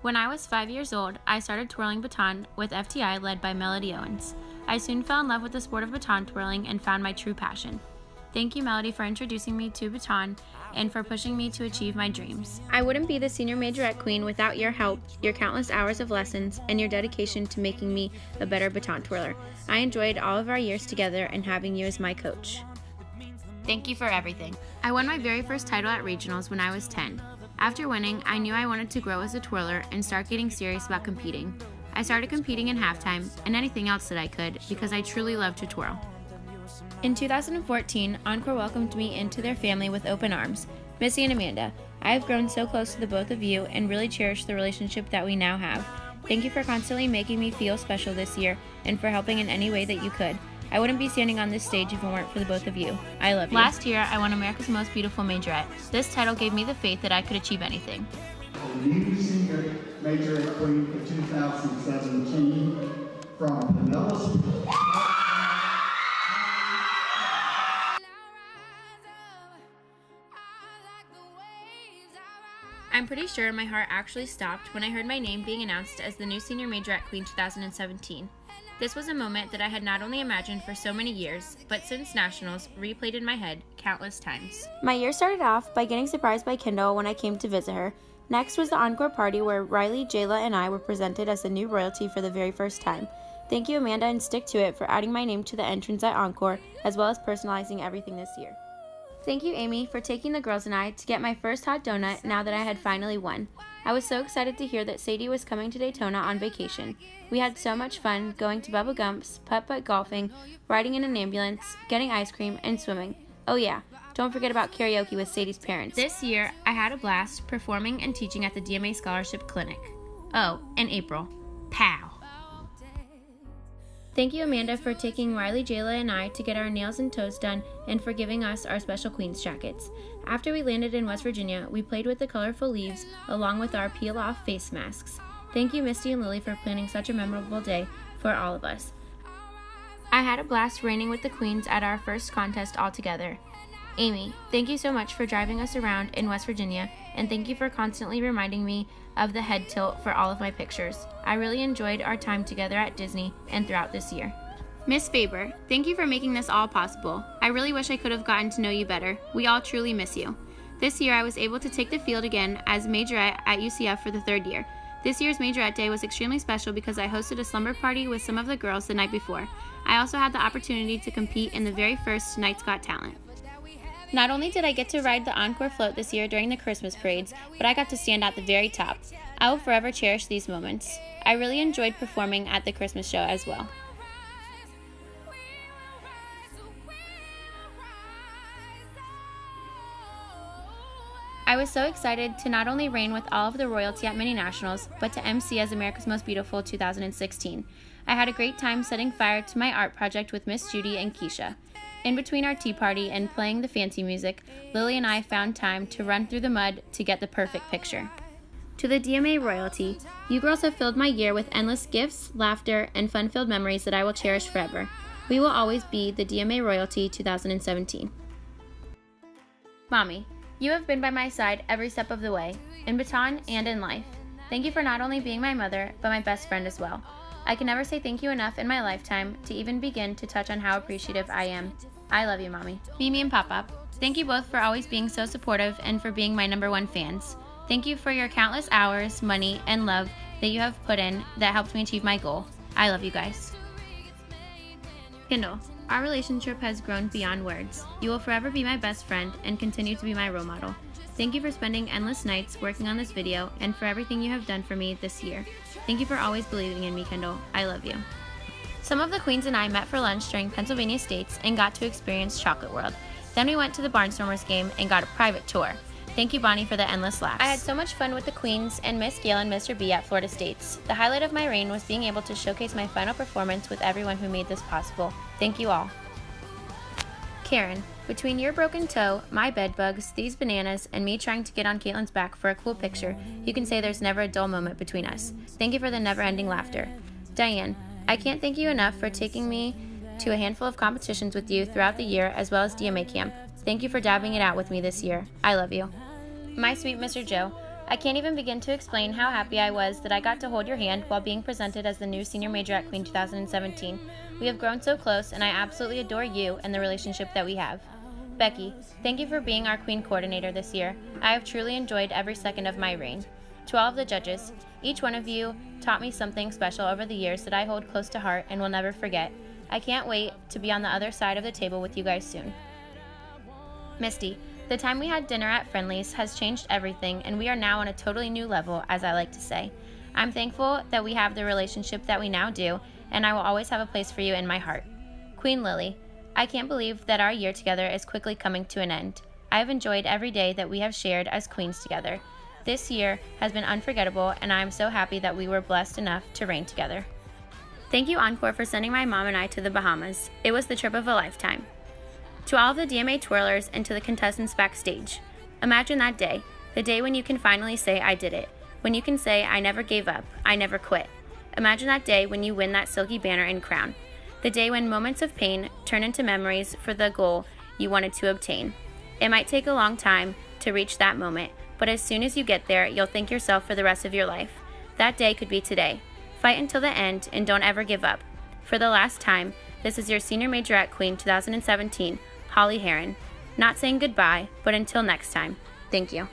When I was 5 years old, I started twirling baton with FTI led by Melody Owens. I soon fell in love with the sport of baton twirling and found my true passion. Thank you, Melody, for introducing me to baton and for pushing me to achieve my dreams. I wouldn't be the senior majorette queen without your help, your countless hours of lessons, and your dedication to making me a better baton twirler. I enjoyed all of our years together and having you as my coach. Thank you for everything. I won my very first title at regionals when I was 10. After winning, I knew I wanted to grow as a twirler and start getting serious about competing. I started competing in halftime and anything else that I could because I truly love to twirl. In 2014, Encore welcomed me into their family with open arms. Missy and Amanda, I have grown so close to the both of you and really cherish the relationship that we now have. Thank you for constantly making me feel special this year and for helping in any way that you could. I wouldn't be standing on this stage if it weren't for the both of you. I love you. Last year, I won America's Most Beautiful Majorette. This title gave me the faith that I could achieve anything. New senior Majorette Queen for 2017 from Pinellas. I'm pretty sure my heart actually stopped when I heard my name being announced as the new Senior Majorette Queen 2017. This was a moment that I had not only imagined for so many years, but since Nationals, replayed in my head countless times. My year started off by getting surprised by Kendall when I came to visit her. Next was the encore party where Riley, Jayla, and I were presented as the new royalty for the very first time. Thank you, Amanda and Stick to It, for adding my name to the entrance at Encore, as well as personalizing everything this year. Thank you, Amy, for taking the girls and I to get my first hot donut now that I had finally won. I was so excited to hear that Sadie was coming to Daytona on vacation. We had so much fun going to Bubba Gump's, putt-putt golfing, riding in an ambulance, getting ice cream, and swimming. Oh yeah, don't forget about karaoke with Sadie's parents. This year, I had a blast performing and teaching at the DMA Scholarship Clinic. Oh, and April. Pow! Thank you, Amanda, for taking Riley, Jayla, and I to get our nails and toes done and for giving us our special Queen's jackets. After we landed in West Virginia, we played with the colorful leaves along with our peel-off face masks. Thank you, Misty and Lily, for planning such a memorable day for all of us. I had a blast reigning with the Queens at our first contest all together. Amy, thank you so much for driving us around in West Virginia, and thank you for constantly reminding me of the head tilt for all of my pictures. I really enjoyed our time together at Disney and throughout this year. Miss Faber, thank you for making this all possible. I really wish I could have gotten to know you better. We all truly miss you. This year I was able to take the field again as Majorette at UCF for the third year. This year's Majorette Day was extremely special because I hosted a slumber party with some of the girls the night before. I also had the opportunity to compete in the very first Night's Got Talent. Not only did I get to ride the Encore float this year during the Christmas parades, but I got to stand at the very top. I will forever cherish these moments. I really enjoyed performing at the Christmas show as well. I was so excited to not only reign with all of the royalty at Mini Nationals, but to MC as America's Most Beautiful 2016. I had a great time setting fire to my art project with Miss Judy and Keisha. In between our tea party and playing the fancy music, Lily and I found time to run through the mud to get the perfect picture. To the DMA royalty, you girls have filled my year with endless gifts, laughter, and fun-filled memories that I will cherish forever. We will always be the DMA royalty 2017. Mommy, you have been by my side every step of the way, in baton and in life. Thank you for not only being my mother, but my best friend as well. I can never say thank you enough in my lifetime to even begin to touch on how appreciative I am. I love you, Mommy. Mimi and Papa, thank you both for always being so supportive and for being my #1 fans. Thank you for your countless hours, money, and love that you have put in that helped me achieve my goal. I love you guys. Kendall, our relationship has grown beyond words. You will forever be my best friend and continue to be my role model. Thank you for spending endless nights working on this video and for everything you have done for me this year. Thank you for always believing in me, Kendall. I love you. Some of the Queens and I met for lunch during Pennsylvania States and got to experience Chocolate World. Then we went to the Barnstormers game and got a private tour. Thank you, Bonnie, for the endless laughs. I had so much fun with the Queens and Miss Gail and Mr. B at Florida States. The highlight of my reign was being able to showcase my final performance with everyone who made this possible. Thank you all. Karen, between your broken toe, my bed bugs, these bananas, and me trying to get on Caitlin's back for a cool picture, you can say there's never a dull moment between us. Thank you for the never-ending laughter. Diane, I can't thank you enough for taking me to a handful of competitions with you throughout the year as well as DMA camp. Thank you for dabbing it out with me this year. I love you. My sweet Mr. Joe, I can't even begin to explain how happy I was that I got to hold your hand while being presented as the new Senior Majorette Queen 2017. We have grown so close, and I absolutely adore you and the relationship that we have. Becky, thank you for being our Queen Coordinator this year. I have truly enjoyed every second of my reign. To all of the judges, each one of you taught me something special over the years that I hold close to heart and will never forget. I can't wait to be on the other side of the table with you guys soon. Misty, the time we had dinner at Friendly's has changed everything, and we are now on a totally new level, as I like to say. I'm thankful that we have the relationship that we now do, and I will always have a place for you in my heart. Queen Lily, I can't believe that our year together is quickly coming to an end. I have enjoyed every day that we have shared as queens together. This year has been unforgettable, and I am so happy that we were blessed enough to reign together. Thank you, Encore, for sending my mom and I to the Bahamas. It was the trip of a lifetime. To all of the DMA twirlers and to the contestants backstage, imagine that day, the day when you can finally say, I did it. When you can say, I never gave up, I never quit. Imagine that day when you win that silky banner and crown. The day when moments of pain turn into memories for the goal you wanted to obtain. It might take a long time to reach that moment, but as soon as you get there, you'll thank yourself for the rest of your life. That day could be today. Fight until the end and don't ever give up. For the last time, this is your Senior Majorette Queen 2017, Holly Herron. Not saying goodbye, but until next time. Thank you.